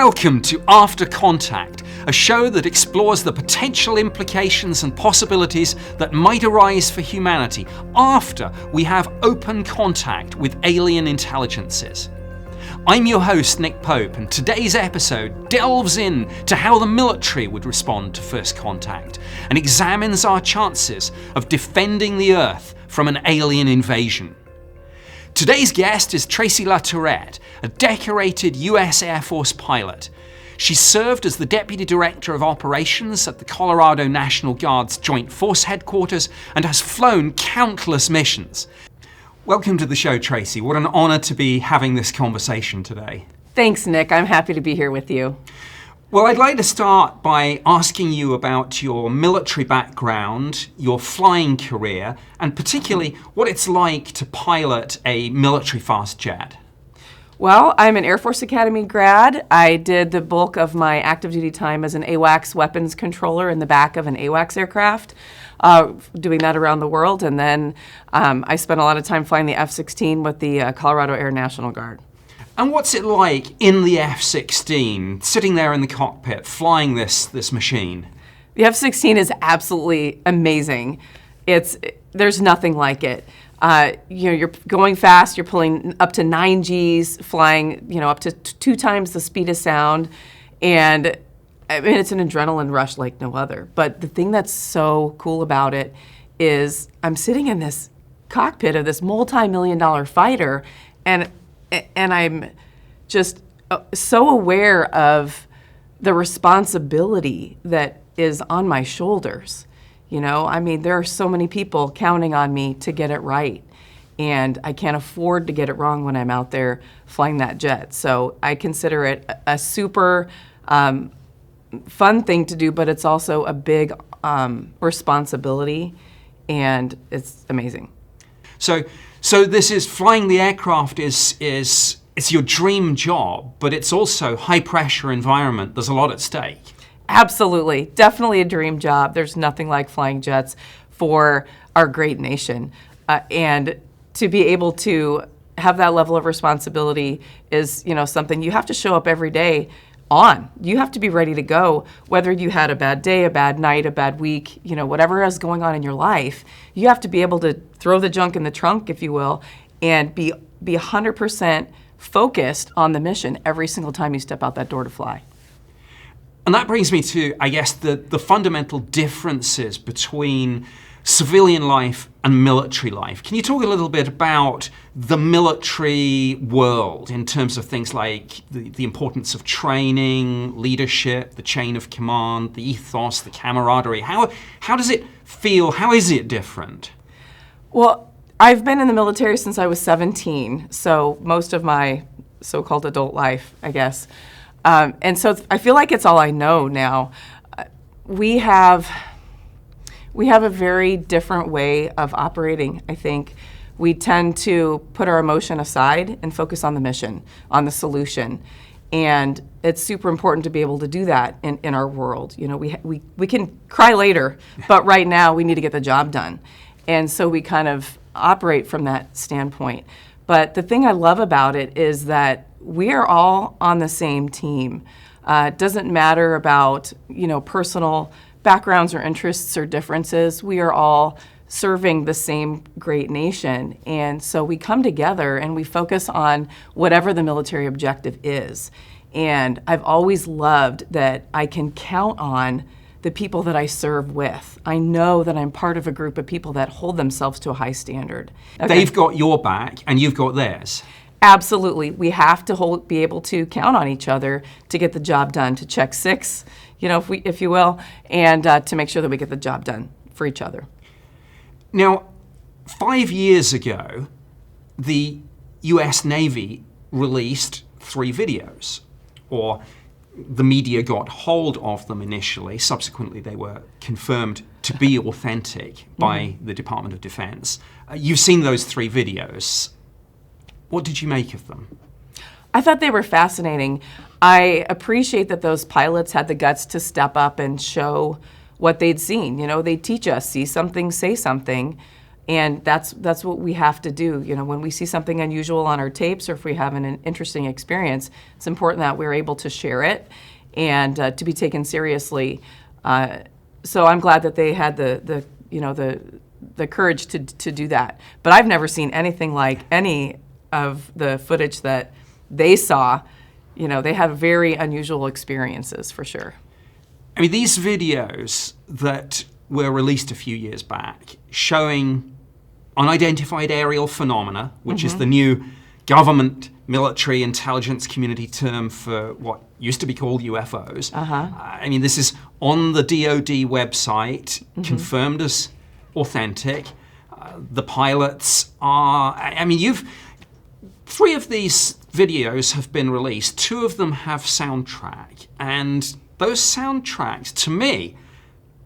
Welcome to After Contact, a show that explores the potential implications and possibilities that might arise for humanity after we have open contact with alien intelligences. I'm your host, Nick Pope, and today's episode delves in to how the military would respond to first contact and examines our chances of defending the Earth from an alien invasion. Today's guest is Tracey LaTourette, a decorated US Air Force pilot. She served as the Deputy Director of Operations at the Colorado National Guard's Joint Force Headquarters and has flown countless missions. Welcome to the show, Tracey. What an honor to be having this conversation today. Thanks, Nick. I'm happy to be here with you. Well, I'd like to start by asking you about your military background, your flying career, and particularly what it's like to pilot a military fast jet. Well, I'm an Air Force Academy grad. I did the bulk of my active duty time as an AWACS weapons controller in the back of an AWACS aircraft, doing that around the world. And then I spent a lot of time flying the F-16 with the Colorado Air National Guard. And what's it like in the F-16, sitting there in the cockpit, flying this machine? The F-16 is absolutely amazing. There's nothing like it. You're going fast, you're pulling up to 9 Gs, flying, up to 2 times the speed of sound. And I mean, it's an adrenaline rush like no other. But the thing that's so cool about it is I'm sitting in this cockpit of this multi-million-dollar fighter, and I'm just so aware of the responsibility that is on my shoulders. I mean, there are so many people counting on me to get it right, and I can't afford to get it wrong when I'm out there flying that jet. So I consider it a super fun thing to do, but it's also a big responsibility, and it's amazing. So this is flying the aircraft it's your dream job, but it's also high pressure environment. There's a lot at stake. Absolutely. Definitely a dream job. There's nothing like flying jets for our great nation. And to be able to have that level of responsibility is, something you have to show up every day on. You have to be ready to go, whether you had a bad day, a bad night, a bad week, whatever is going on in your life. You have to be able to throw the junk in the trunk, if you will, and be 100% focused on the mission every single time you step out that door to fly. And that brings me to, I guess, the fundamental differences between civilian life and military life. Can you talk a little bit about the military world in terms of things like the importance of training, leadership, the chain of command, the ethos, the camaraderie? How does it feel? How is it different? Well, I've been in the military since I was 17, so most of my so-called adult life, I guess. And so I feel like it's all I know now. We have a very different way of operating, I think. We tend to put our emotion aside and focus on the mission, on the solution. And it's super important to be able to do that in our world. We can cry later, but right now we need to get the job done. And so we kind of operate from that standpoint. But the thing I love about it is that we are all on the same team. It doesn't matter about, personal backgrounds or interests or differences. We are all serving the same great nation. And so we come together and we focus on whatever the military objective is. And I've always loved that I can count on the people that I serve with. I know that I'm part of a group of people that hold themselves to a high standard. Okay. They've got your back and you've got theirs. Absolutely. We have to be able to count on each other to get the job done, to check 6, if you will, and to make sure that we get the job done for each other. Now, 5 years ago, the US Navy released 3 videos, or the media got hold of them initially. Subsequently, they were confirmed to be authentic by the Department of Defense. You've seen those 3 videos. What did you make of them? I thought they were fascinating. I appreciate that those pilots had the guts to step up and show what they'd seen. They teach us, see something, say something. And that's what we have to do. You know, when we see something unusual on our tapes, or if we have an interesting experience, it's important that we're able to share it and to be taken seriously. So I'm glad that they had the courage to do that. But I've never seen anything like any of the footage that they saw. You know, they had very unusual experiences for sure. I mean, these videos that were released a few years back showing unidentified aerial phenomena, which is the new government military intelligence community term for what used to be called UFOs. I mean, this is on the DoD website, confirmed as authentic. The pilots are, I mean, 3 of these videos have been released. 2 of them have soundtrack. And those soundtracks, to me,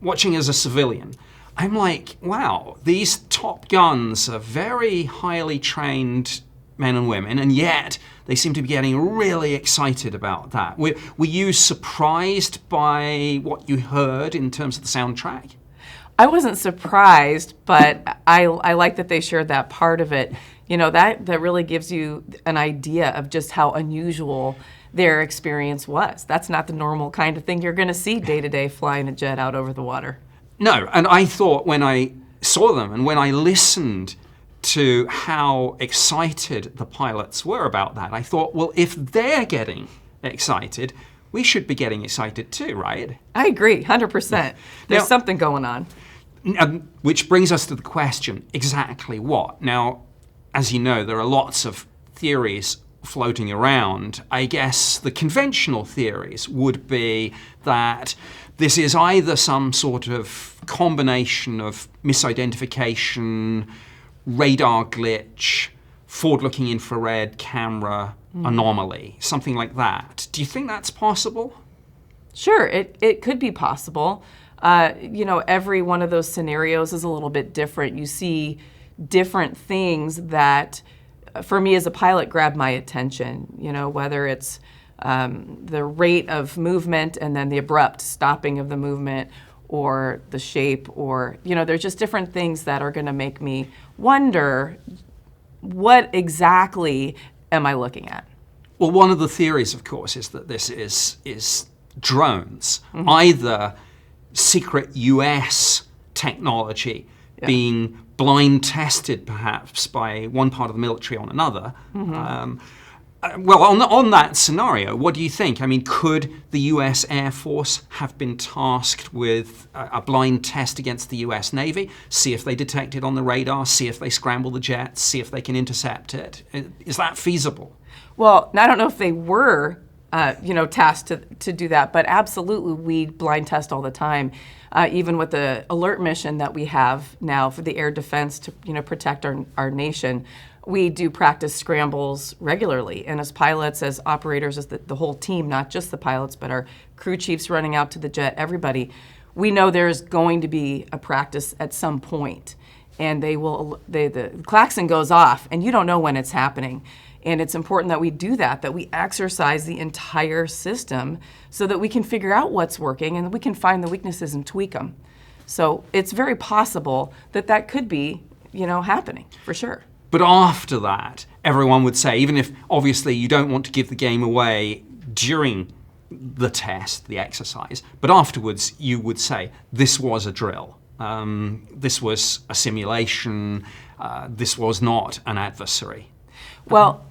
watching as a civilian, I'm like, wow, these top guns are very highly trained men and women, and yet they seem to be getting really excited about that. Were you surprised by what you heard in terms of the soundtrack? I wasn't surprised, but I like that they shared that part of it. You know, that really gives you an idea of just how unusual their experience was. That's not the normal kind of thing you're going to see day to day flying a jet out over the water. No, and I thought when I saw them and when I listened to how excited the pilots were about that, I thought, well, if they're getting excited, we should be getting excited too, right? I agree, 100%. There's something going on. Which brings us to the question, exactly what? Now, as you know, there are lots of theories floating around. I guess the conventional theories would be that this is either some sort of combination of misidentification, radar glitch, forward-looking infrared camera anomaly, something like that. Do you think that's possible? Sure, it could be possible. You know, every one of those scenarios is a little bit different. You see different things that, for me as a pilot, grab my attention. You know, whether it's the rate of movement and then the abrupt stopping of the movement, or the shape, or, you know, there's just different things that are going to make me wonder, what exactly am I looking at? Well, one of the theories, of course, is that this is drones, either secret US technology being blind tested perhaps by one part of the military on another. Well, on that scenario, what do you think? I mean, could the US Air Force have been tasked with a blind test against the US Navy, see if they detect it on the radar, see if they scramble the jets, see if they can intercept it? Is that feasible? Well, I don't know if they were tasked to do that, but absolutely we blind test all the time. Even with the alert mission that we have now for the air defense to protect our nation, we do practice scrambles regularly. And as pilots, as operators, as the whole team, not just the pilots, but our crew chiefs running out to the jet, everybody, we know there's going to be a practice at some point. And the klaxon goes off, and you don't know when it's happening. And it's important that we do that we exercise the entire system so that we can figure out what's working and we can find the weaknesses and tweak them. So it's very possible that could be, happening, for sure. But after that, everyone would say, even if obviously you don't want to give the game away during the test, the exercise, but afterwards you would say, this was a drill. This was a simulation. This was not an adversary. Well,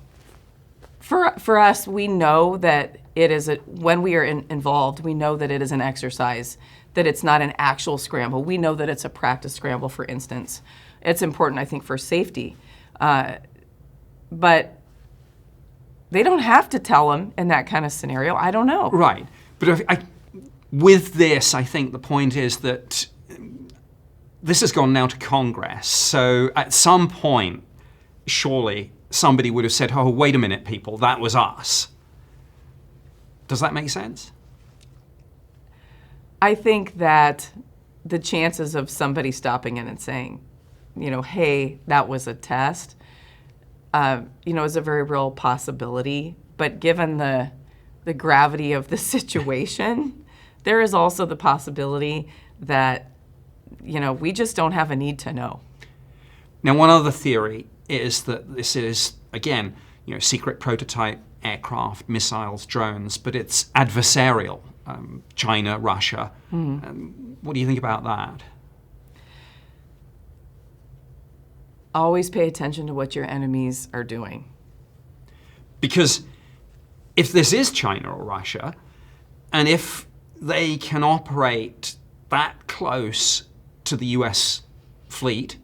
for us, we know that it is when we are involved, we know that it is an exercise, that it's not an actual scramble. We know that it's a practice scramble, for instance. It's important, I think, for safety. But they don't have to tell them in that kind of scenario. I don't know. Right. But with this, I think the point is that this has gone now to Congress. So at some point, surely somebody would have said, oh, wait a minute, people, that was us. Does that make sense? I think that the chances of somebody stopping in and saying, hey, that was a test, is a very real possibility. But given the gravity of the situation, there is also the possibility that, we just don't have a need to know. Now, one other theory is that this is, again, secret prototype aircraft, missiles, drones, but it's adversarial. China, Russia. What do you think about that? Always pay attention to what your enemies are doing. Because if this is China or Russia, and if they can operate that close to the US fleet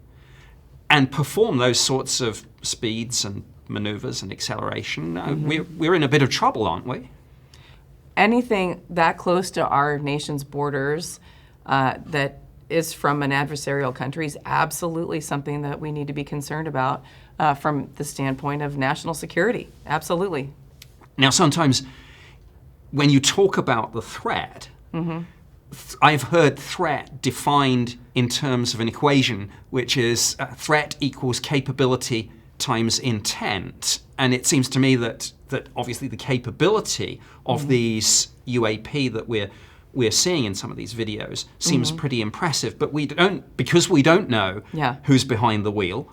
and perform those sorts of speeds and maneuvers and acceleration, we're in a bit of trouble, aren't we? Anything that close to our nation's borders that is from an adversarial country is absolutely something that we need to be concerned about from the standpoint of national security. Absolutely. Now, sometimes when you talk about the threat, I've heard threat defined in terms of an equation, which is threat equals capability times intent. And it seems to me that obviously the capability of these UAP that we're seeing in some of these videos seems pretty impressive, but because we don't know who's behind the wheel.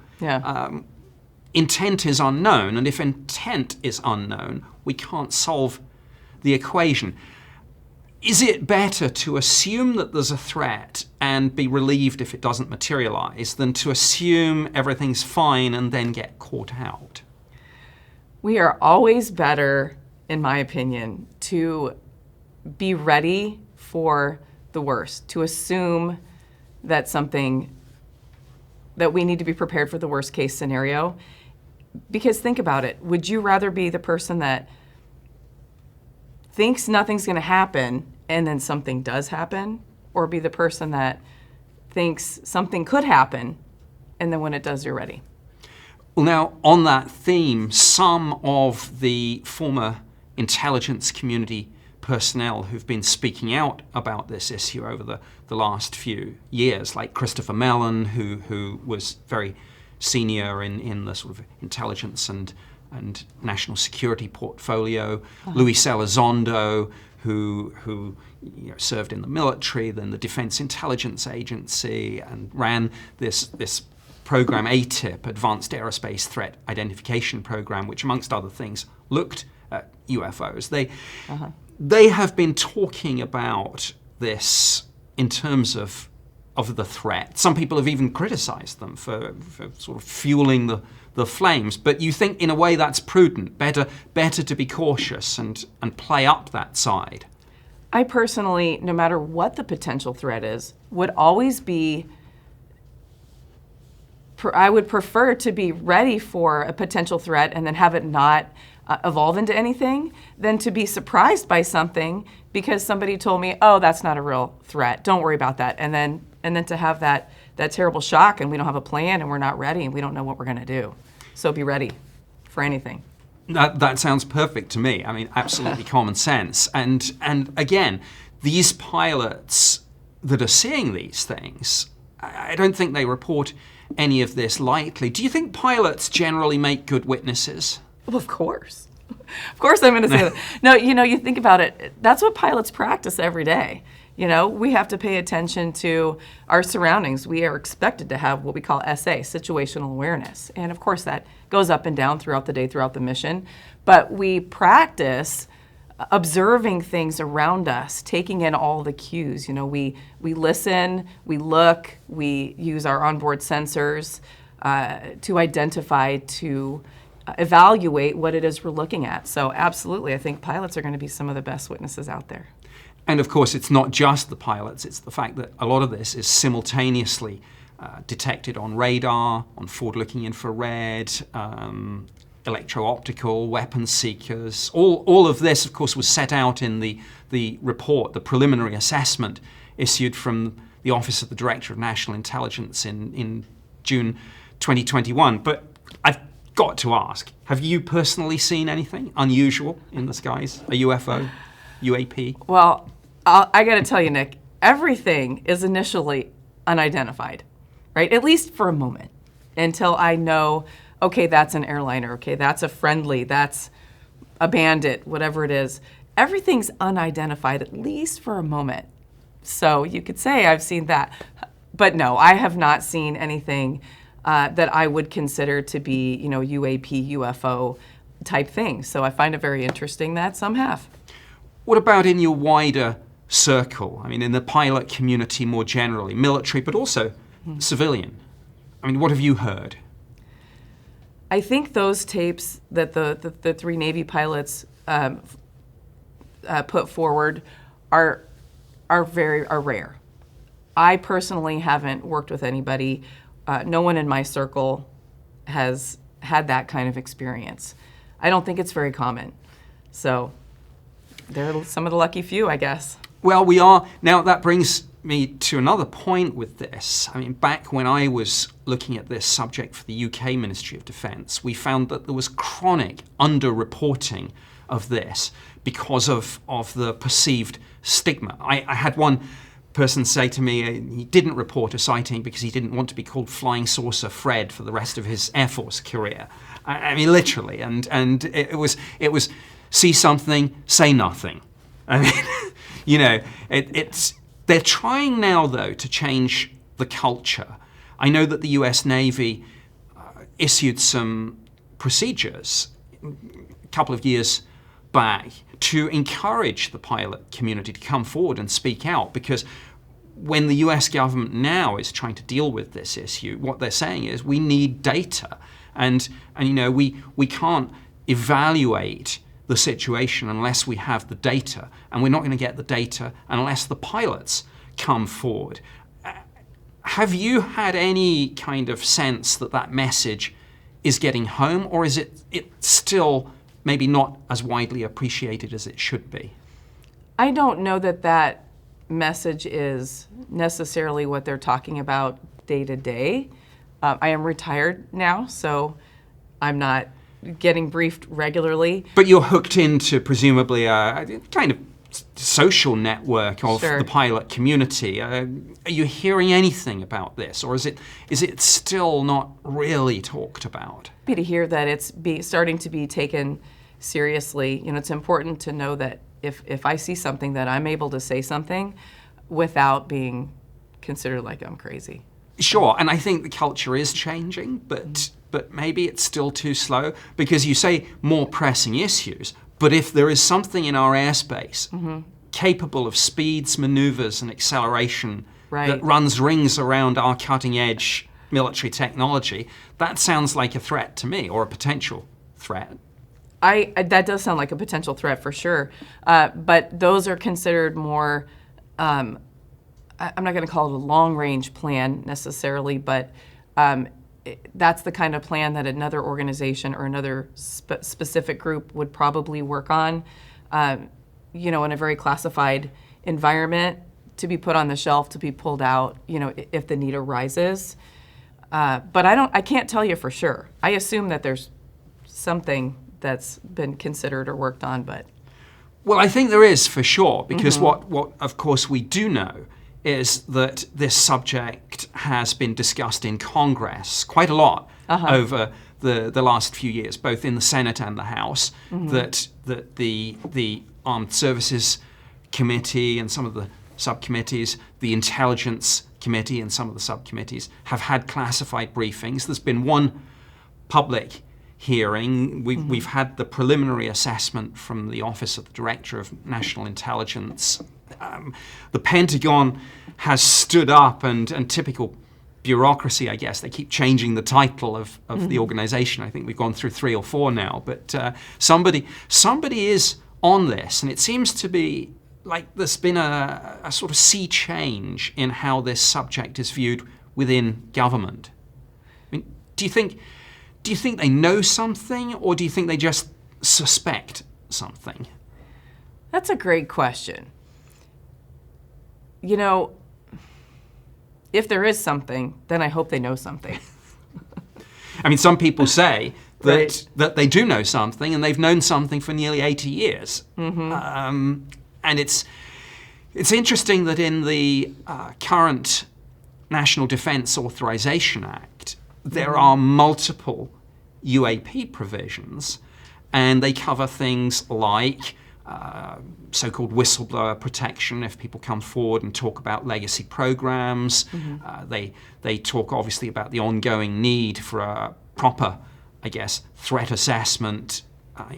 Intent is unknown, and if intent is unknown, we can't solve the equation. Is it better to assume that there's a threat and be relieved if it doesn't materialize than to assume everything's fine and then get caught out? We are always better, in my opinion, to be ready for the worst, to assume that we need to be prepared for the worst case scenario. Because think about it, would you rather be the person that thinks nothing's going to happen and then something does happen, or be the person that thinks something could happen and then when it does, you're ready? Well, now, on that theme, some of the former intelligence community personnel who've been speaking out about this issue over the last few years, like Christopher Mellon, who was very senior in the sort of intelligence and national security portfolio, Luis Elizondo, who served in the military, then the Defense Intelligence Agency, and ran this program ATIP, Advanced Aerospace Threat Identification Program, which amongst other things looked at UFOs. They have been talking about this in terms of the threat. Some people have even criticized them for sort of fueling the flames. But you think in a way that's prudent, better to be cautious and play up that side? I personally, no matter what the potential threat is, would always be, I would prefer to be ready for a potential threat and then have it not evolve into anything than to be surprised by something because somebody told me, oh, that's not a real threat, don't worry about that. And then to have that terrible shock and we don't have a plan and we're not ready and we don't know what we're going to do. So be ready for anything. That sounds perfect to me. I mean, absolutely common sense. And again, these pilots that are seeing these things, I don't think they report any of this lightly. Do you think pilots generally make good witnesses? Well, of course. Of course I'm going to say that. No, you think about it, that's what pilots practice every day. We have to pay attention to our surroundings. We are expected to have what we call SA, situational awareness. And of course that goes up and down throughout the day, throughout the mission. But we practice observing things around us, taking in all the cues. We listen, we look, we use our onboard sensors to identify, to evaluate what it is we're looking at. So absolutely, I think pilots are going to be some of the best witnesses out there. And of course, it's not just the pilots, it's the fact that a lot of this is simultaneously detected on radar, on forward-looking infrared, electro-optical, weapon seekers. All of this, of course, was set out in the report, the preliminary assessment issued from the Office of the Director of National Intelligence in June 2021. But I've got to ask, have you personally seen anything unusual in the skies? A UFO, UAP? Well, I got to tell you, Nick, everything is initially unidentified, right? At least for a moment, until I know, okay, that's an airliner, okay, that's a friendly, that's a bandit, whatever it is. Everything's unidentified, at least for a moment. So you could say I've seen that. But no, I have not seen anything that I would consider to be, UAP, UFO type things. So I find it very interesting that some have. What about in your wider circle? I mean, in the pilot community more generally, military, but also civilian? I mean, what have you heard? I think those tapes that the three Navy pilots put forward are rare. I personally haven't worked with anybody. No one in my circle has had that kind of experience. I don't think it's very common. So they're some of the lucky few, I guess. Well, we are. Now, that brings me to another point with this. I mean, back when I was looking at this subject for the UK Ministry of Defence, we found that there was chronic underreporting of this because of the perceived stigma. I had one person say to me he didn't report a sighting because he didn't want to be called Flying Saucer Fred for the rest of his Air Force career. I mean, literally. And it was see something, say nothing. I mean, they're trying now, though, to change the culture. I know that the US Navy issued some procedures a couple of years back to encourage the pilot community to come forward and speak out, because when the US government now is trying to deal with this issue, what they're saying is we need data, and we can't evaluate the situation unless we have the data, and we're not going to get the data unless the pilots come forward. Have you had any kind of sense that message is getting home, or is it still maybe not as widely appreciated as it should be? I don't know that message is necessarily what they're talking about day to day. I am retired now, so I'm not getting briefed regularly. But you're hooked into presumably a kind of social network of Sure. the pilot community. Are you hearing anything about this, or is it still not really talked about? Happy to hear that it's starting to be taken seriously. It's important to know that if I see something, that I'm able to say something without being considered like I'm crazy. Sure, and I think the culture is changing, but maybe it's still too slow, because you say more pressing issues, but if there is something in our airspace capable of speeds, maneuvers, and acceleration that runs rings around our cutting-edge military technology, that sounds like a threat to me, or a potential threat. That does sound like a potential threat for sure, but those are considered more, I'm not going to call it a long-range plan necessarily, but that's the kind of plan that another organization or another specific group would probably work on, in a very classified environment, to be put on the shelf, to be pulled out, if the need arises. But I can't tell you for sure. I assume that there's something that's been considered or worked on, but. Well, I think there is for sure, because what of course we do know is that this subject has been discussed in Congress quite a lot over the last few years, both in the Senate and the House, that the Armed Services Committee and some of the subcommittees, the Intelligence Committee and some of the subcommittees have had classified briefings. There's been one public hearing. We've had the preliminary assessment from the Office of the Director of National Intelligence. The Pentagon has stood up, and typical bureaucracy, I guess, they keep changing the title of the organization. I think we've gone through 3 or 4 now, but somebody is on this, and it seems to be like there's been a sort of sea change in how this subject is viewed within government. I mean, do you think they know something, or do you think they just suspect something? That's a great question. If there is something, then I hope they know something. I mean, some people say Right. that they do know something, and they've known something for nearly 80 years. And it's interesting that in the current National Defense Authorization Act, there are multiple UAP provisions, and they cover things like so-called whistleblower protection if people come forward and talk about legacy programs. They talk obviously about the ongoing need for a proper, I guess, threat assessment,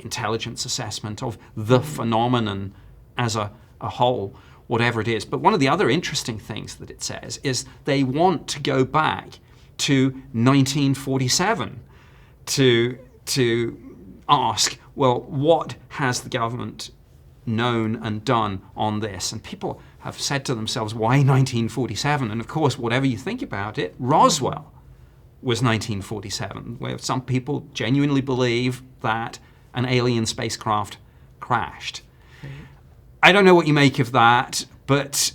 intelligence assessment of the phenomenon as a whole, whatever it is. But one of the other interesting things that it says is they want to go back to 1947 to ask, well, what has the government known and done on this? And people have said to themselves, why 1947? And of course, whatever you think about it, Roswell was 1947, where some people genuinely believe that an alien spacecraft crashed. I don't know what you make of that, but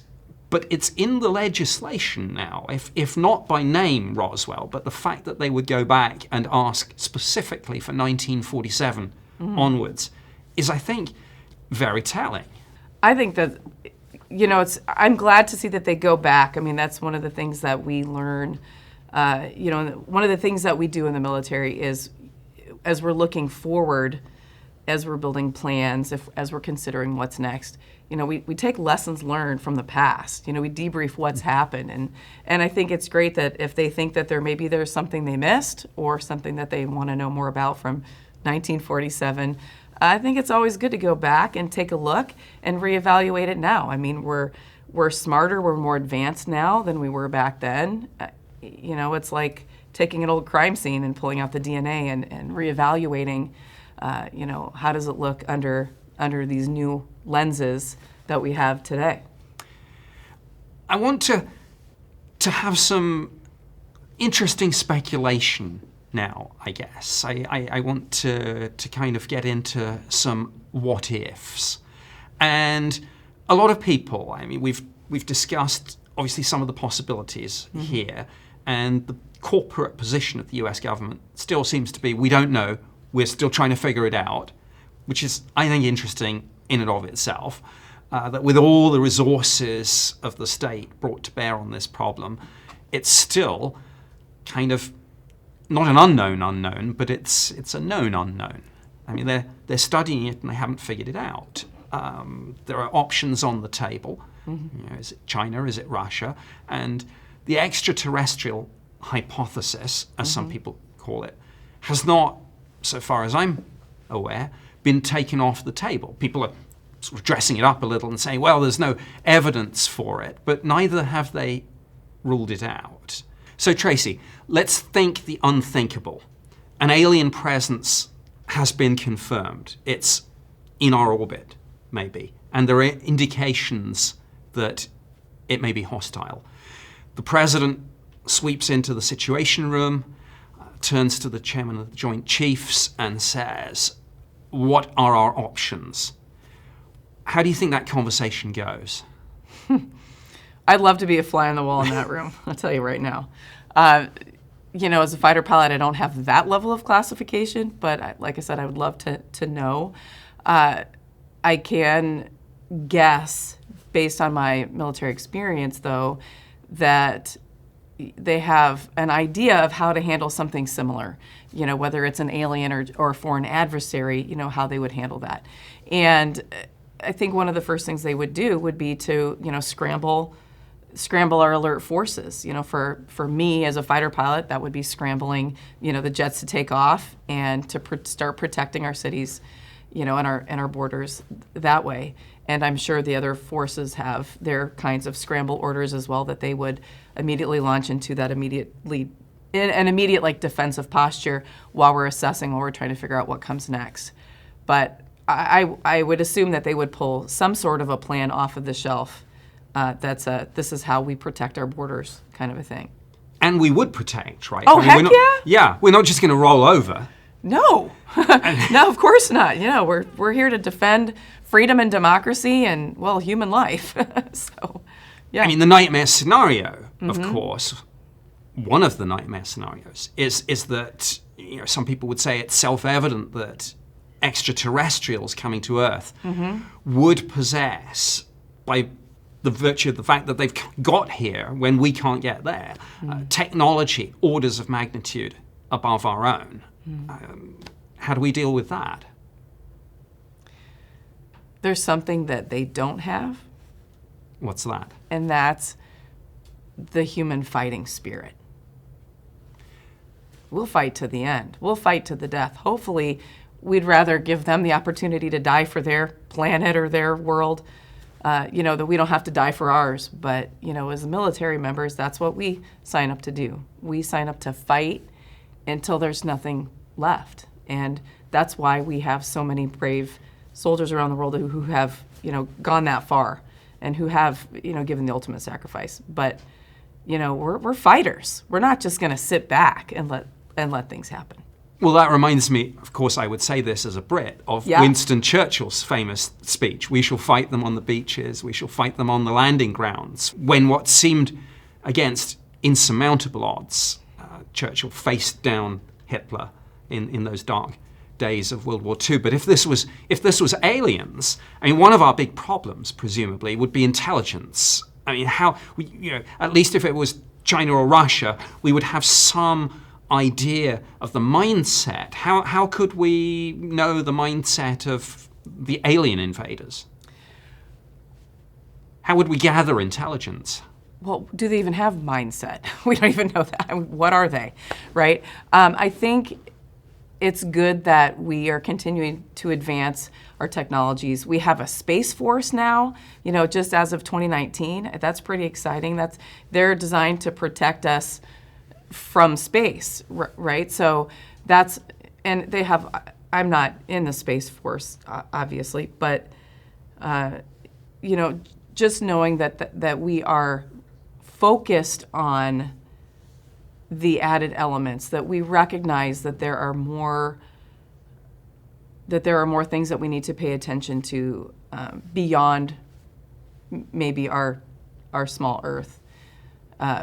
it's in the legislation now, if not by name Roswell, but the fact that they would go back and ask specifically for 1947 onwards is, I think, very telling. I think that, I'm glad to see that they go back. I mean, that's one of the things that we learn. One of the things that we do in the military is, as we're looking forward, as we're building plans, as we're considering what's next, we take lessons learned from the past. We debrief what's happened. And I think it's great that if they think that there's something they missed or something that they want to know more about from 1947, I think it's always good to go back and take a look and reevaluate it now. I mean, we're smarter, we're more advanced now than we were back then. It's like taking an old crime scene and pulling out the DNA and reevaluating, how does it look under these new lenses that we have today. I want to have some interesting speculation now, I guess. I want to kind of get into some what ifs. And a lot of people, I mean, we've discussed obviously some of the possibilities here, and the corporate position of the US government still seems to be, we don't know, we're still trying to figure it out, which is, I think, interesting in and of itself, that with all the resources of the state brought to bear on this problem, it's still kind of not an unknown, but it's a known unknown. I mean, they're studying it and they haven't figured it out. There are options on the table. Is it China? Is it Russia? And the extraterrestrial hypothesis, as some people call it, has not, so far as I'm aware, been taken off the table. People are sort of dressing it up a little and saying, well, there's no evidence for it, but neither have they ruled it out. So Tracey, let's think the unthinkable. An alien presence has been confirmed. It's in our orbit, maybe, and there are indications that it may be hostile. The president sweeps into the Situation Room, turns to the chairman of the Joint Chiefs and says, what are our options? How do you think that conversation goes? I'd love to be a fly on the wall in that room, I'll tell you right now. As a fighter pilot, I don't have that level of classification, but like I said, I would love to know. I can guess, based on my military experience, though, that they have an idea of how to handle something similar, whether it's an alien or a foreign adversary, how they would handle that. And I think one of the first things they would do would be to, scramble our alert forces. For me as a fighter pilot, that would be scrambling, the jets to take off and to start protecting our cities, and our borders that way. And I'm sure the other forces have their kinds of scramble orders as well that they would immediately launch into that immediate defensive posture while we're trying to figure out what comes next. But I would assume that they would pull some sort of a plan off of the shelf. This is how we protect our borders kind of a thing. And we would protect, right? Oh, heck yeah? Yeah, we're not just going to roll over. No, no, of course not. We're here to defend freedom and democracy and, well, human life. So, yeah. I mean, the nightmare scenario, of course, one of the nightmare scenarios is that, some people would say it's self-evident that extraterrestrials coming to Earth would possess, by the virtue of the fact that they've got here when we can't get there, technology orders of magnitude above our own. How do we deal with that? There's something that they don't have, What's that? and that's the human fighting spirit. We'll fight to the end. We'll fight to the death. Hopefully, we'd rather give them the opportunity to die for their planet or their world, that we don't have to die for ours. But, as military members, that's what we sign up to do. We sign up to fight until there's nothing left. And that's why we have so many brave soldiers around the world who have, gone that far and who have, given the ultimate sacrifice. But, we're fighters. We're not just going to sit back and let things happen. Well, that reminds me, of course, I would say this as a Brit, of Winston Churchill's famous speech, "We shall fight them on the beaches, we shall fight them on the landing grounds." When what seemed against insurmountable odds, Churchill faced down Hitler in those dark days of World War II. But if this was aliens, one of our big problems, presumably, would be intelligence. At least if it was China or Russia, we would have some idea of the mindset. How could we know the mindset of the alien invaders? How would we gather intelligence? Well, do they even have mindset? We don't even know that. What are they, right? I think it's good that we are continuing to advance our technologies. We have a Space Force now, just as of 2019. That's pretty exciting. They're designed to protect us from space, right? So and they have, I'm not in the Space Force, obviously, but, just knowing that we are focused on the added elements, that we recognize that there are more things that we need to pay attention to beyond maybe our small Earth.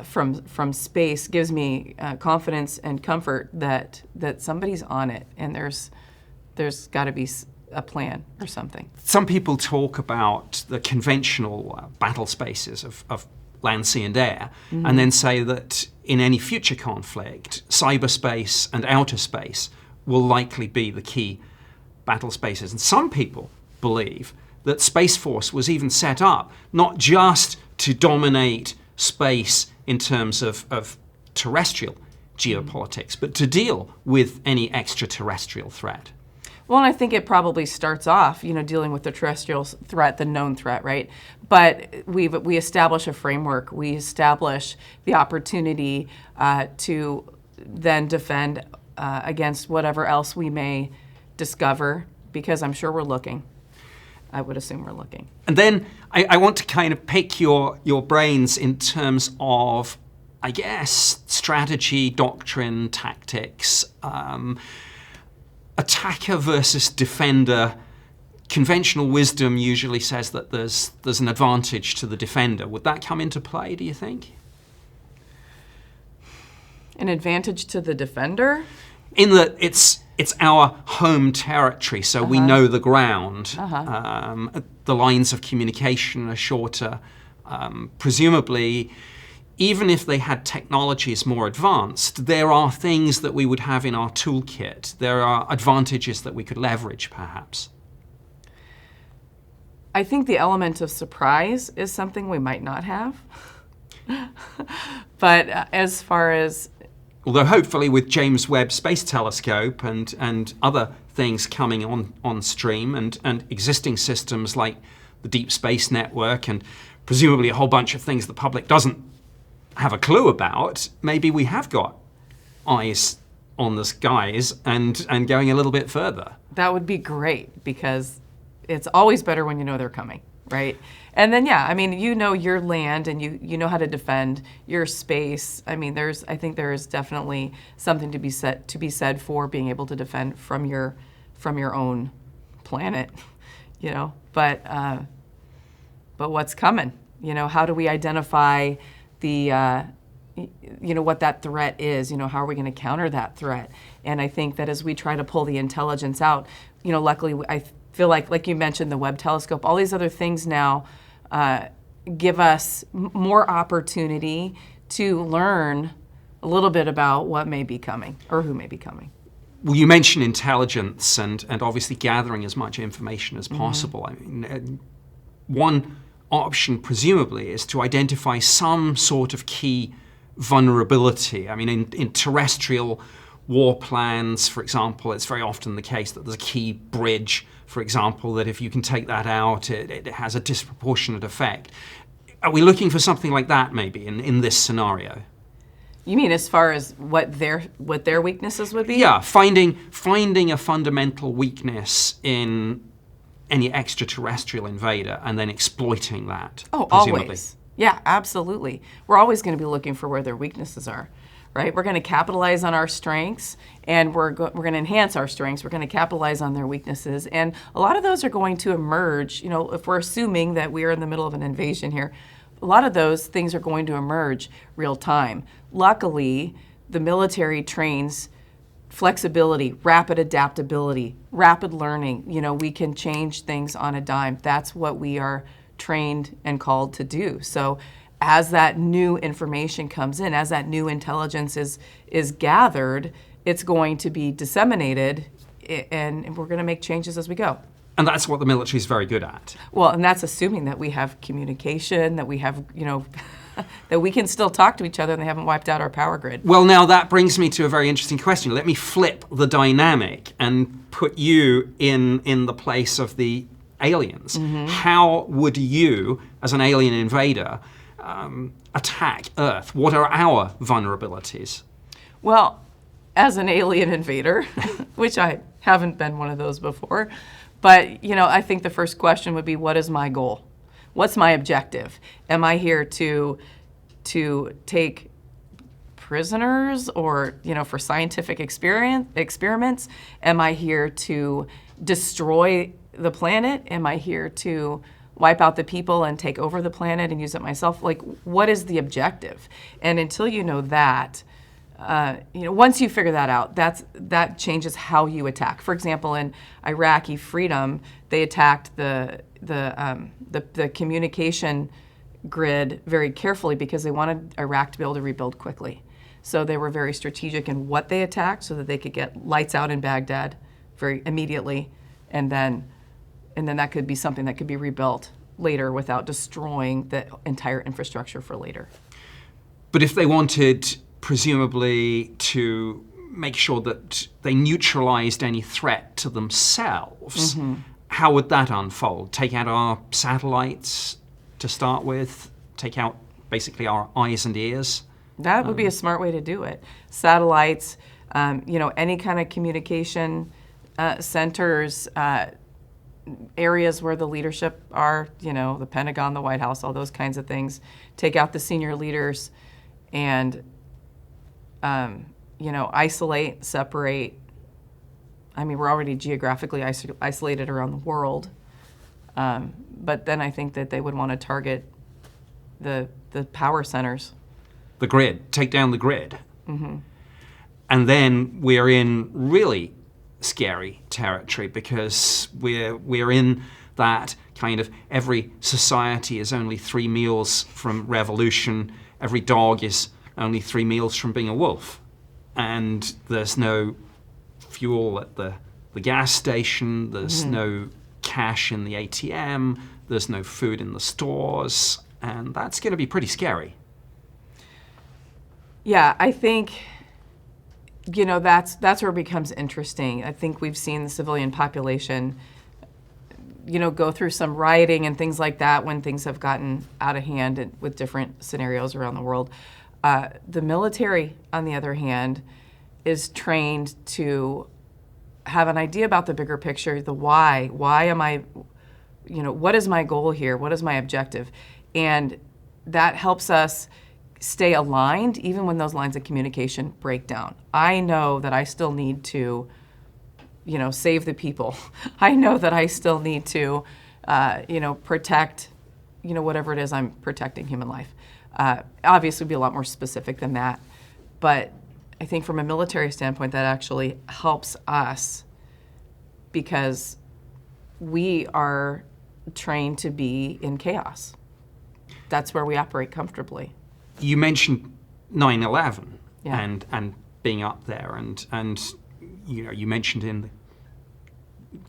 From space gives me confidence and comfort that somebody's on it, and there's got to be a plan or something. Some people talk about the conventional battle spaces of land, sea, and air, and then say that in any future conflict, cyberspace and outer space will likely be the key battle spaces. And some people believe that Space Force was even set up not just to dominate space in terms of terrestrial geopolitics, but to deal with any extraterrestrial threat. Well, and I think it probably starts off, dealing with the terrestrial threat, the known threat, right? But we establish a framework. We establish the opportunity to then defend against whatever else we may discover, because I'm sure we're looking. I would assume we're looking. And then I want to kind of pick your brains in terms of, I guess, strategy, doctrine, tactics, attacker versus defender. Conventional wisdom usually says that there's an advantage to the defender. Would that come into play, do you think? An advantage to the defender? In that it's our home territory, so we know the ground. The lines of communication are shorter. Presumably, even if they had technologies more advanced, there are things that we would have in our toolkit. There are advantages that we could leverage, perhaps. I think the element of surprise is something we might not have. But as far as... Although hopefully with James Webb Space Telescope and other things coming on stream and existing systems like the Deep Space Network and presumably a whole bunch of things the public doesn't have a clue about, maybe we have got eyes on the skies and going a little bit further. That would be great, because it's always better when you know they're coming, right? And then, your land and you know how to defend your space. I think there is definitely something to be said for being able to defend from your own planet, But what's coming? How do we identify what that threat is? How are we going to counter that threat? And I think that as we try to pull the intelligence out, luckily I feel like you mentioned the Webb telescope, all these other things now give us more opportunity to learn a little bit about what may be coming or who may be coming. Well, you mentioned intelligence and obviously gathering as much information as possible. I mean, one option, presumably, is to identify some sort of key vulnerability. I mean, in terrestrial war plans, for example, it's very often the case that there's a key bridge, for example, that if you can take that out, it has a disproportionate effect. Are we looking for something like that, maybe, in this scenario? You mean as far as what their weaknesses would be? Yeah, finding a fundamental weakness in any extraterrestrial invader and then exploiting that. Oh, presumably. always. Yeah, absolutely. We're always going to be looking for where their weaknesses are, right? We're going to capitalize on our strengths, and we're going to enhance our strengths. We're going to capitalize on their weaknesses, and a lot of those are going to emerge. You know, if we're assuming that we are in the middle of an invasion here, a lot of those things are going to emerge real time. Luckily, the military trains flexibility, rapid adaptability, rapid learning. You know, we can change things on a dime. That's what we are trained and called to do. So as that new information comes in, as that new intelligence is gathered, it's going to be disseminated, and we're going to make changes as we go. And that's what the military is very good at. Well, and that's assuming that we have communication, that we have, you know, that we can still talk to each other and they haven't wiped out our power grid. Well, now that brings me to a very interesting question. Let me flip the dynamic and put you in the place of the aliens. How would you, as an alien invader, attack Earth? What are our vulnerabilities? Well, as an alien invader, which I haven't been one of those before, but, you know, I think the first question would be, what is my goal? What's my objective? Am I here to take prisoners or, you know, for scientific experiments? Am I here to destroy the planet? Am I here to wipe out the people and take over the planet and use it myself? Like, what is the objective? And until you know that, you know, once you figure that out, that changes how you attack. For example, in Iraqi freedom, they attacked the communication grid very carefully because they wanted Iraq to be able to rebuild quickly. So they were very strategic in what they attacked so that they could get lights out in Baghdad very immediately, and then that could be something that could be rebuilt later without destroying the entire infrastructure for later. But if they wanted, presumably, to make sure that they neutralized any threat to themselves, how would that unfold? Take out our satellites to start with? Take out basically our eyes and ears? That would be a smart way to do it. Satellites, you know, any kind of communication centers, areas where the leadership are, you know, the Pentagon, the White House, all those kinds of things. Take out the senior leaders and, you know, isolate, separate. I mean, we're already geographically isolated around the world. But then I think that they would want to target the power centers. The grid, take down the grid. And then we're in really scary territory because we're in that kind of every society is only 3 meals from revolution, every dog is only 3 meals from being a wolf, and there's no fuel at the gas station, there's no cash in the ATM, there's no food in the stores, and that's going to be pretty scary. Yeah, I think, you know, that's where it becomes interesting. I think we've seen the civilian population, you know, go through some rioting and things like that when things have gotten out of hand with different scenarios around the world. The military, on the other hand, is trained to have an idea about the bigger picture, the why. Why am I, you know, what is my goal here? What is my objective? And that helps us stay aligned even when those lines of communication break down. I know that I still need to, you know, save the people. I know that I still need to, you know, protect, you know, whatever it is I'm protecting, human life. Obviously, be a lot more specific than that. But I think from a military standpoint, that actually helps us because we are trained to be in chaos. That's where we operate comfortably. You mentioned 9/11 Yeah. and being up there, and You mentioned in the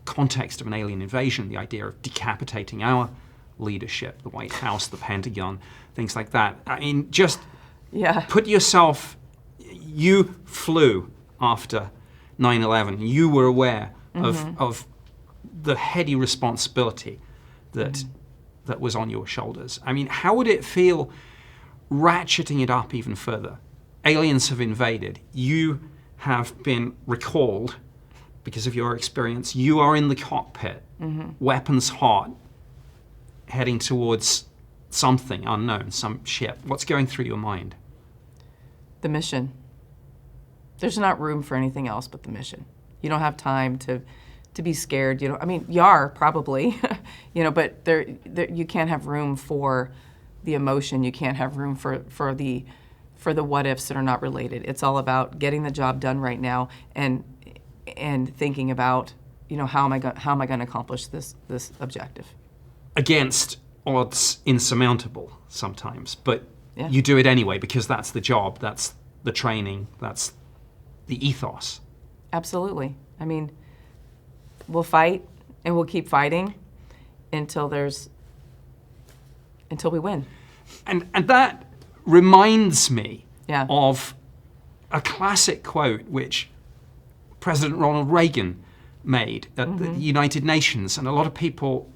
context of an alien invasion the idea of decapitating our leadership, the White House, the Pentagon, things like that. I mean, just put yourself, you flew after 9/11. You were aware of the heady responsibility that was on your shoulders. I mean, how would it feel ratcheting it up even further? Aliens have invaded. You have been recalled because of your experience. You are in the cockpit, weapons hot, heading towards something unknown, some ship. What's going through your mind? The mission. There's not room for anything else but the mission. You don't have time to be scared. I mean, you are probably, but there you can't have room for the emotion. You can't have room for the what ifs that are not related. It's all about getting the job done right now and thinking about, how am I going to accomplish this objective? Against Odds insurmountable sometimes, but Yeah. you do it anyway because that's the job, that's the training, that's the ethos. Absolutely. I mean, we'll fight and we'll keep fighting until we win. And that reminds me Yeah. of a classic quote which President Ronald Reagan made at the United Nations, and a lot of people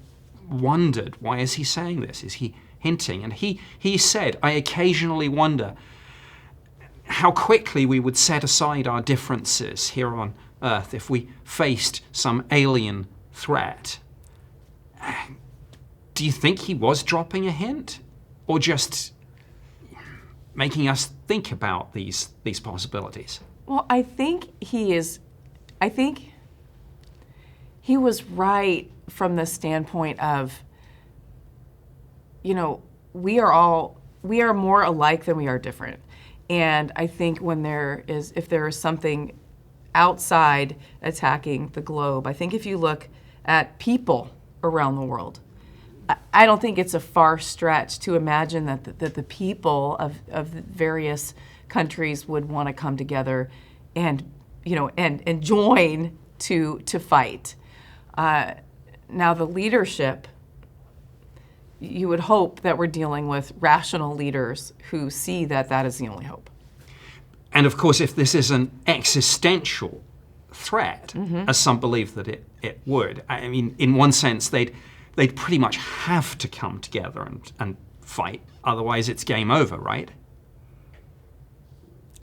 wondered, why is he saying this? Is he hinting? And he said, I occasionally wonder how quickly we would set aside our differences here on Earth if we faced some alien threat. Do you think he was dropping a hint, or just making us think about these possibilities? Well, I think he was right from the standpoint of, we are more alike than we are different. And I think if there is something outside attacking the globe, I think if you look at people around the world, I don't think it's a far stretch to imagine that the people of various countries would want to come together and join to fight. Now the leadership, you would hope that we're dealing with rational leaders who see that is the only hope. And of course, if this is an existential threat, as some believe that it would, I mean, in one sense, they'd pretty much have to come together and fight. Otherwise, it's game over, right?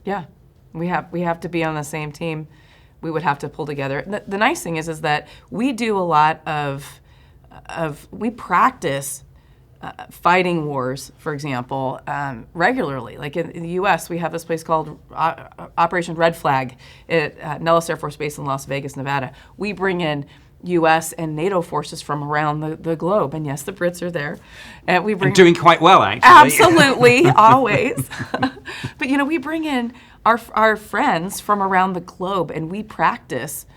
Yeah, we have to be on the same team. We would have to pull together. The nice thing is that we do a lot we practice fighting wars, for example, regularly. Like in the U.S., we have this place called Operation Red Flag at Nellis Air Force Base in Las Vegas, Nevada. We bring in U.S. and NATO forces from around the globe, and yes, the Brits are there. And we bring doing quite well, actually. Absolutely, always. But we bring in our friends from around the globe, and we practice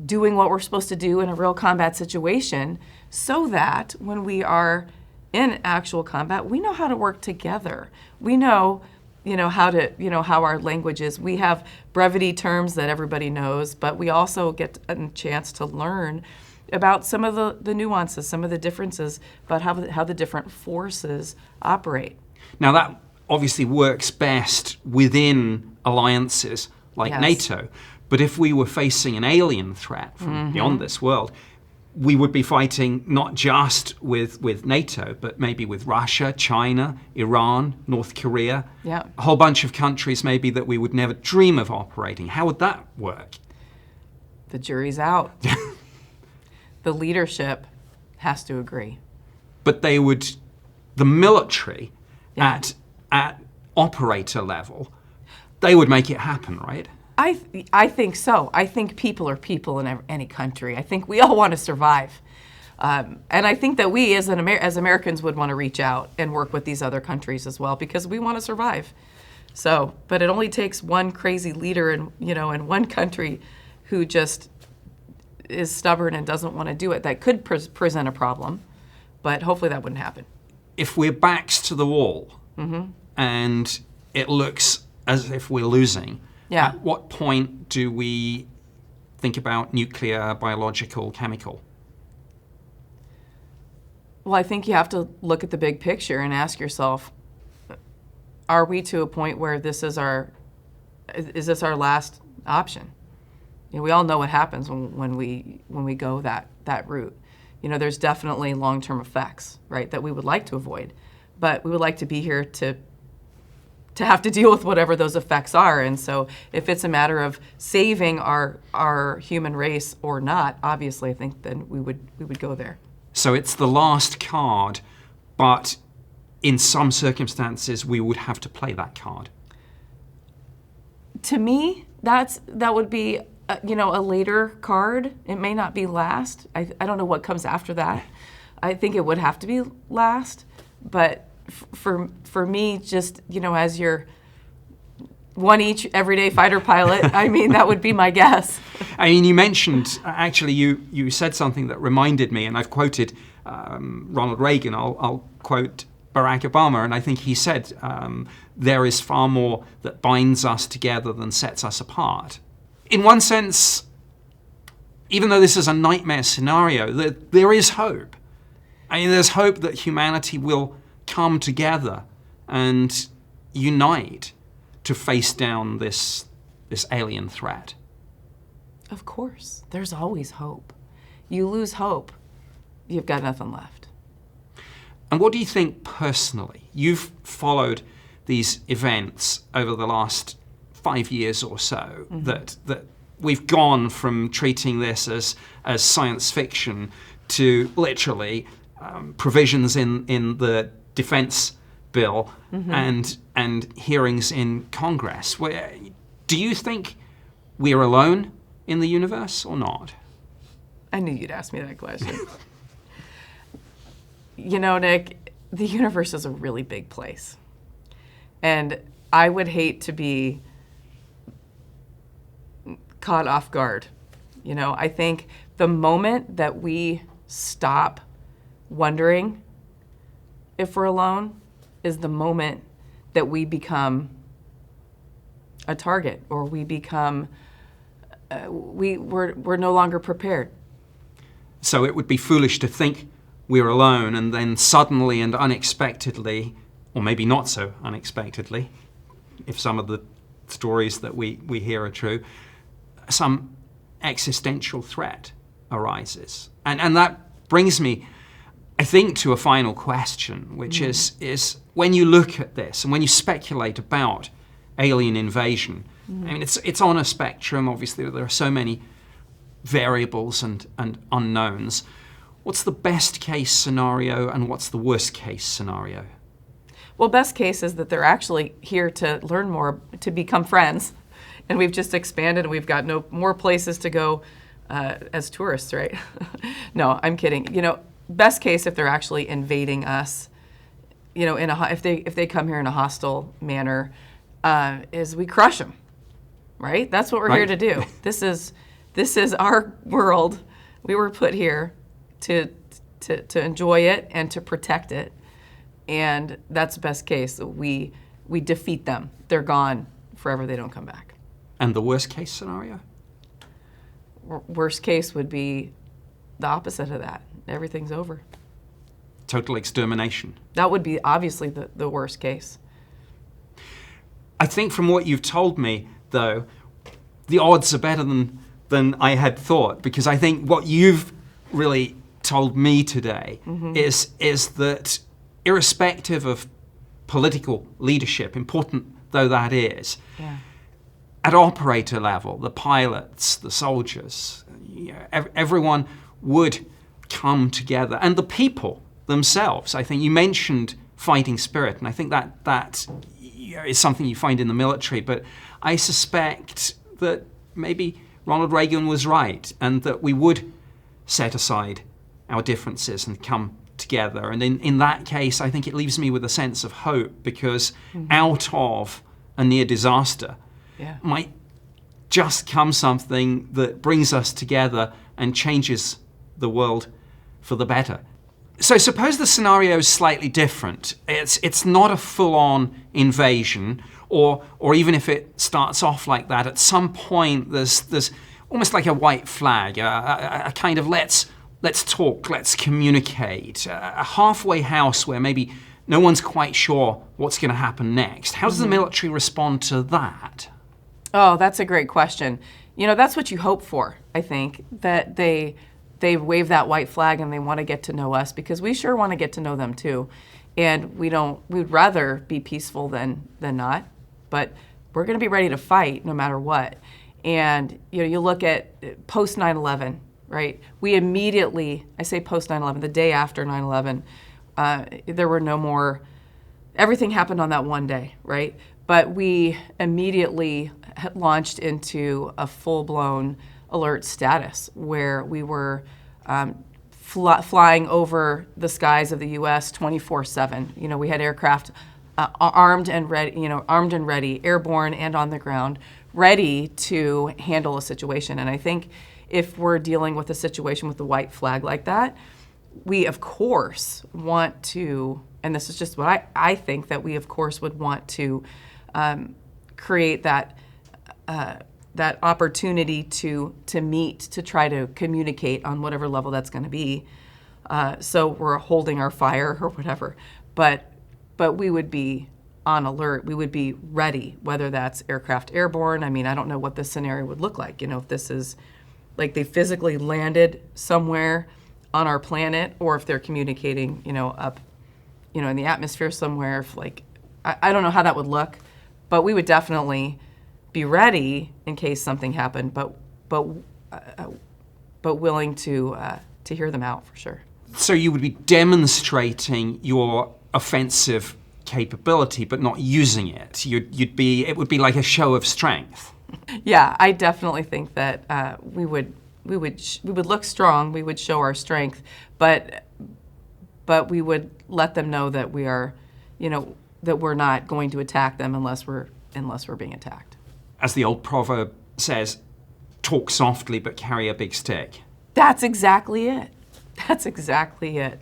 doing what we're supposed to do in a real combat situation, so that when we are in actual combat, we know how to work together. We know, how our language is. We have brevity terms that everybody knows, but we also get a chance to learn about some of the nuances, some of the differences about how the different forces operate. Now that obviously works best within alliances like Yes. NATO, but if we were facing an alien threat from beyond this world, we would be fighting not just with NATO, but maybe with Russia, China, Iran, North Korea, Yeah. a whole bunch of countries maybe that we would never dream of operating. How would that work? The jury's out. The leadership has to agree. But the military Yeah. at operator level, they would make it happen, right? I think so. I think people are people in any country. I think we all want to survive. And I think that we as Americans would want to reach out and work with these other countries as well, because we want to survive. So, but it only takes one crazy leader in one country who just is stubborn and doesn't want to do it. That could present a problem, but hopefully that wouldn't happen. If we're backs to the wall and it looks as if we're losing, Yeah. at what point do we think about nuclear, biological, chemical? Well, I think you have to look at the big picture and ask yourself, are we to a point where is this our last option? We all know what happens when we go that route. There's definitely long-term effects, right, that we would like to avoid, but we would like to be here to have to deal with whatever those effects are. And so if it's a matter of saving our human race or not, obviously I think then we would go there. So it's the last card, but in some circumstances we would have to play that card. To me, that would be a later card. It may not be last. I don't know what comes after that. I think it would have to be last, but for me, just as your one each everyday fighter pilot, I mean, that would be my guess. I mean, you mentioned, actually, you said something that reminded me, and I've quoted Ronald Reagan. I'll quote Barack Obama, and I think he said, there is far more that binds us together than sets us apart. In one sense, even though this is a nightmare scenario, there is hope. I mean, there's hope that humanity will come together and unite to face down this alien threat. Of course. There's always hope. You lose hope, you've got nothing left. And what do you think personally? You've followed these events over the last 5 years or so, that we've gone from treating this as science fiction to literally provisions in the defense bill and hearings in Congress. Do you think we're alone in the universe or not? I knew you'd ask me that question. Nick, the universe is a really big place. And I would hate to be caught off guard. I think the moment that we stop wondering if we're alone is the moment that we become a target, or we become we're no longer prepared. So it would be foolish to think we're alone and then suddenly and unexpectedly, or maybe not so unexpectedly, if some of the stories that we hear are true, some existential threat arises. And that brings me, I think, to a final question, which is when you look at this and when you speculate about alien invasion, I mean, it's on a spectrum. Obviously, there are so many variables and unknowns. What's the best case scenario and what's the worst case scenario? Well, best case is that they're actually here to learn more, to become friends. And we've just expanded and we've got more places to go as tourists, right? No, I'm kidding. Best case, if they're actually invading us, if they come here in a hostile manner, is we crush them, right? That's what we're here to do. This is our world. We were put here to enjoy it and to protect it, and that's best case. We defeat them. They're gone forever. They don't come back. And the worst case scenario? Worst case would be the opposite of that. Everything's over. Total extermination. That would be obviously the worst case. I think from what you've told me, though, the odds are better than I had thought, because I think what you've really told me today is that irrespective of political leadership, important though that is, at operator level, the pilots, the soldiers, everyone would come together. And the people themselves, I think you mentioned fighting spirit, and I think that is something you find in the military, but I suspect that maybe Ronald Reagan was right, and that we would set aside our differences and come together. And in that case, I think it leaves me with a sense of hope, because out of a near disaster might just come something that brings us together and changes the world for the better. So suppose the scenario is slightly different. It's not a full-on invasion, or even if it starts off like that, at some point there's almost like a white flag, a kind of let's talk, let's communicate, a halfway house where maybe no one's quite sure what's going to happen next. How does the military respond to that? Oh, that's a great question. That's what you hope for, I think, that they wave that white flag and they want to get to know us, because we sure want to get to know them too. And we'd rather be peaceful than not, but we're going to be ready to fight no matter what. And you look at post 9/11, right? We immediately, I say post 9/11, the day after 9/11, there were no more, everything happened on that one day, right? But we immediately launched into a full-blown alert status where we were flying over the skies of the U.S. 24/7. We had aircraft armed and ready, airborne and on the ground, ready to handle a situation. And I think if we're dealing with a situation with the white flag like that, we of course want to, and this is just what I think, that we of course would want to create that opportunity to meet, to try to communicate on whatever level that's going to be. So we're holding our fire or whatever, but we would be on alert. We would be ready, whether that's aircraft airborne. I mean, I don't know what this scenario would look like. If this is like they physically landed somewhere on our planet, or if they're communicating, up, in the atmosphere somewhere. If I don't know how that would look, but we would definitely be ready in case something happened. But willing to hear them out for sure. So you would be demonstrating your offensive capability, but not using it. It would be like a show of strength. Yeah, I definitely think that we would look strong. We would show our strength, but we would let them know that we are, that we're not going to attack them unless we're being attacked. As the old proverb says, talk softly but carry a big stick. That's exactly it. That's exactly it.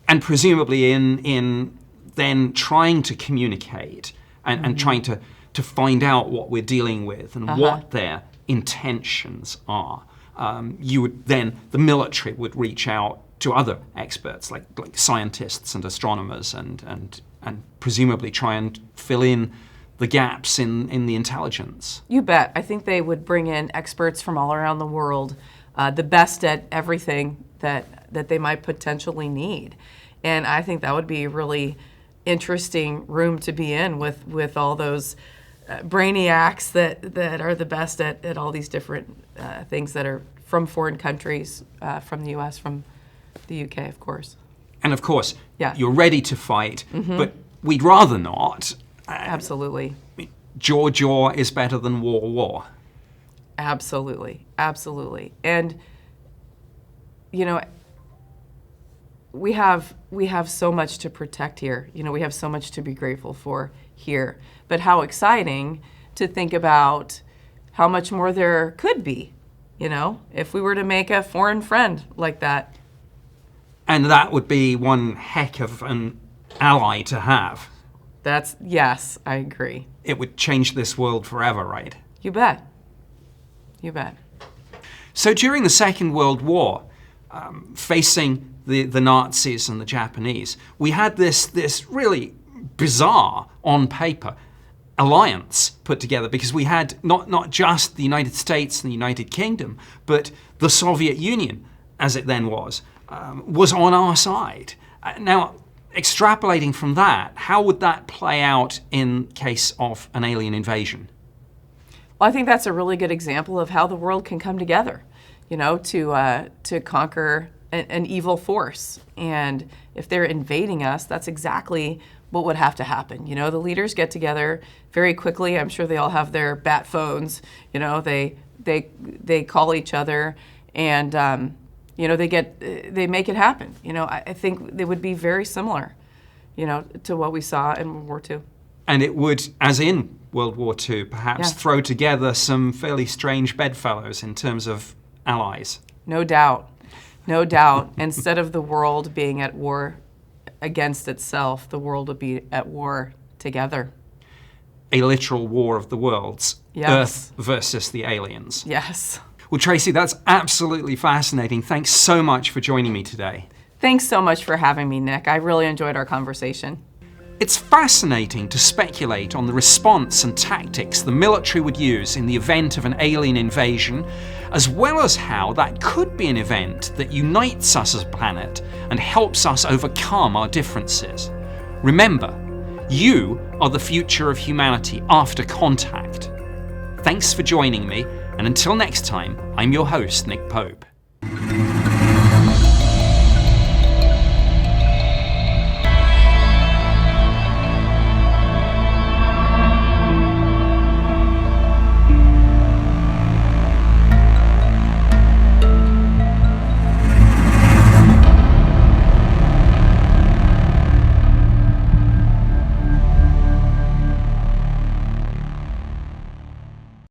And presumably in then trying to communicate and trying to find out what we're dealing with and what their intentions are, the military would reach out to other experts like scientists and astronomers and presumably try and fill in the gaps in the intelligence. You bet. I think they would bring in experts from all around the world, the best at everything that they might potentially need. And I think that would be a really interesting room to be in with all those brainiacs that are the best at all these different things that are from foreign countries, from the U.S., from the UK, of course. And of course, yeah. You're ready to fight, but we'd rather not. Absolutely. Jaw is better than war. Absolutely. Absolutely. And, we have so much to protect here. We have so much to be grateful for here. But how exciting to think about how much more there could be, if we were to make a foreign friend like that. And that would be one heck of an ally to have. Yes, I agree. It would change this world forever, right? You bet. You bet. So during the Second World War, facing the Nazis and the Japanese, we had this really bizarre, on paper, alliance put together, because we had not just the United States and the United Kingdom, but the Soviet Union, as it then was on our side. Now, extrapolating from that, how would that play out in case of an alien invasion? Well, I think that's a really good example of how the world can come together, to conquer an evil force. And if they're invading us, that's exactly what would have to happen. The leaders get together very quickly. I'm sure they all have their bat phones. They call each other, and they make it happen. I think they would be very similar, to what we saw in World War II. And it would, as in World War II, perhaps throw together some fairly strange bedfellows in terms of allies. No doubt. No doubt. Instead of the world being at war against itself, the world would be at war together. A literal war of the worlds. Yes. Earth versus the aliens. Yes. Well, Tracey, that's absolutely fascinating. Thanks so much for joining me today. Thanks so much for having me, Nick. I really enjoyed our conversation. It's fascinating to speculate on the response and tactics the military would use in the event of an alien invasion, as well as how that could be an event that unites us as a planet and helps us overcome our differences. Remember, you are the future of humanity after contact. Thanks for joining me, and until next time, I'm your host, Nick Pope.